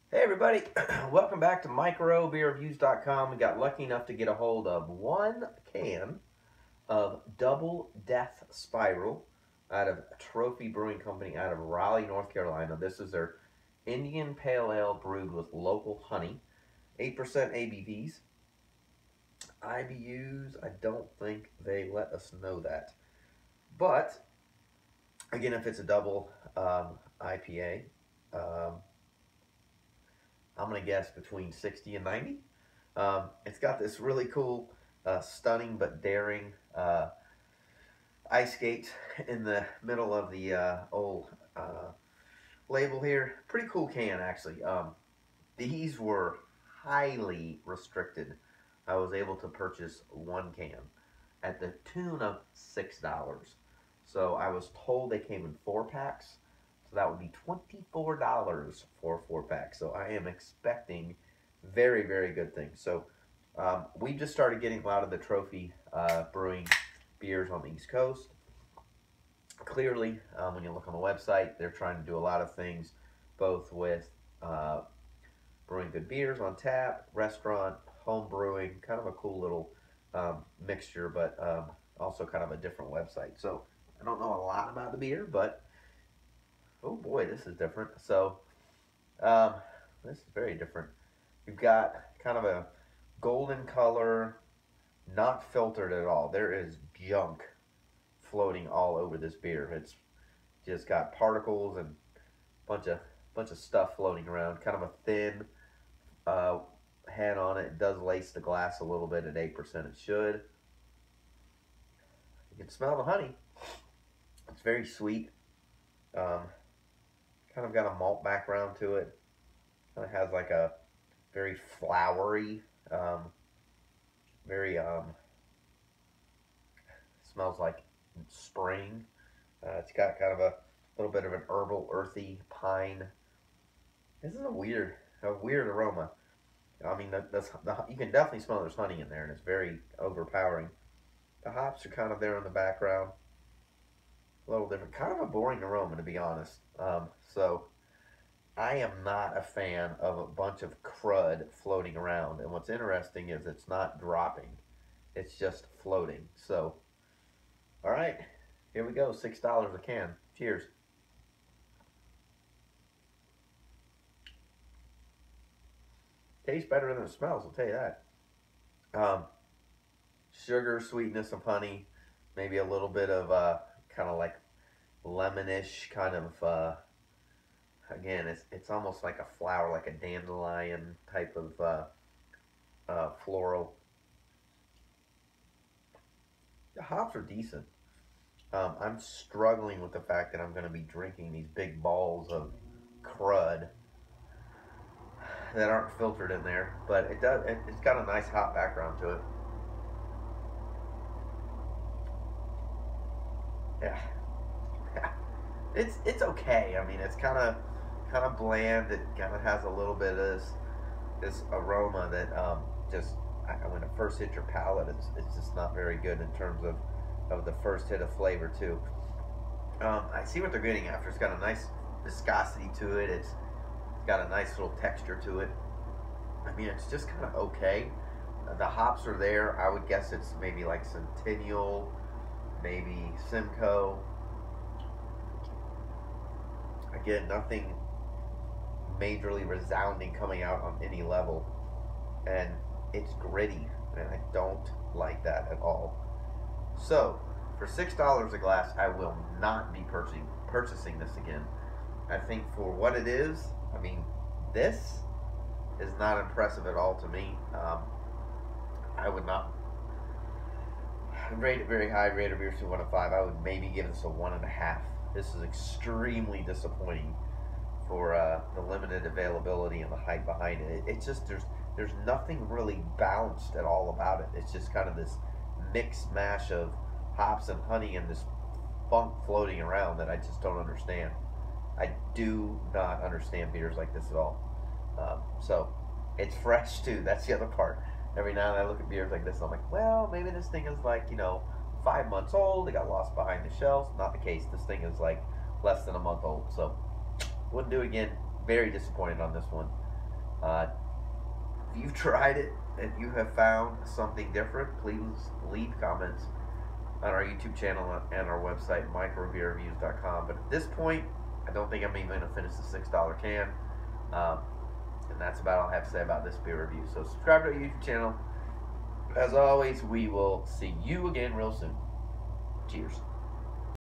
Hey everybody, welcome back to microbeerreviews.com. We got lucky enough to get a hold of one can of Double Death Spiral out of Trophy Brewing Company out of Raleigh, North Carolina. This is their Indian Pale Ale brewed with local honey, 8% ABVs. IBUs, I don't think they let us know that. But, again, if it's a double IPA, I'm going to guess between 60 and 90. It's got this really cool, stunning but daring ice skate in the middle of the old label here. Pretty cool can, actually. These were highly restricted. I was able to purchase one can at the tune of $6. So I was told they came in 4-packs. So that would be $24 for a 4-pack. So I am expecting very, very good things. So we just started getting a lot of the Trophy Brewing beers on the East Coast. Clearly, when you look on the website, they're trying to do a lot of things, both with brewing good beers on tap, restaurant, home brewing, kind of a cool little mixture, but also kind of a different website. So I don't know a lot about the beer, but oh boy, this is different. So, this is very different. You've got kind of a golden color, not filtered at all. There is junk floating all over this beer. It's just got particles and bunch of stuff floating around. Kind of a thin head on it. It does lace the glass a little bit at 8%. It should. You can smell the honey. It's very sweet. Kind of got a malt background to it. Kind of has like a very flowery, very smells like spring. It's got kind of a little bit of an herbal, earthy pine. This is a weird aroma. I mean, you can definitely smell there's honey in there, and it's very overpowering. The hops are kind of there in the background. A little different, kind of a boring aroma, to be honest. So I am not a fan of a bunch of crud floating around. And what's interesting is it's not dropping. It's just floating. So, all right, here we go. $6 a can. Cheers. Tastes better than it smells, I'll tell you that. Sugar, sweetness of honey, maybe a little bit of kind of like lemonish kind of again, it's almost like a flower, like a dandelion type of floral. The hops are decent. I'm struggling with the fact that I'm going to be drinking these big balls of crud that aren't filtered in there, but it's got a nice hop background to it. Yeah. It's okay. I mean, it's kind of bland. It kind of has a little bit of this aroma that when it first hits your palate, it's just not very good in terms of the first hit of flavor too. I see what they're getting after. It's got a nice viscosity to it. It's got a nice little texture to it. I mean, it's just kind of okay. The hops are there. I would guess it's maybe like Centennial, maybe Simcoe. Again, nothing majorly resounding coming out on any level. And it's gritty, and I don't like that at all. So, for $6 a glass, I will not be purchasing this again. I think for what it is, I mean, this is not impressive at all to me. I would not rate it very high, rate it to 1 to 5. I would maybe give this a 1.5. This is extremely disappointing for the limited availability and the hype behind it. It's just there's nothing really balanced at all about it. It's just kind of this mixed mash of hops and honey and this funk floating around that I just don't understand. I do not understand beers like this at all. So it's fresh too. That's the other part. Every now and then I look at beers like this and I'm like, well, maybe this thing is like, 5 months old. It got lost behind the shelves. Not the case. This thing is like less than a month old. So wouldn't do it again. Very disappointed on this one. Uh, if you've tried it and you have found something different, please leave comments on our YouTube channel and our website, microbeerreviews.com. But at this point, I don't think I'm even going to finish the $6 can. Um, and that's about all I have to say about this beer review. So subscribe to our YouTube channel. As always, we will see you again real soon. Cheers.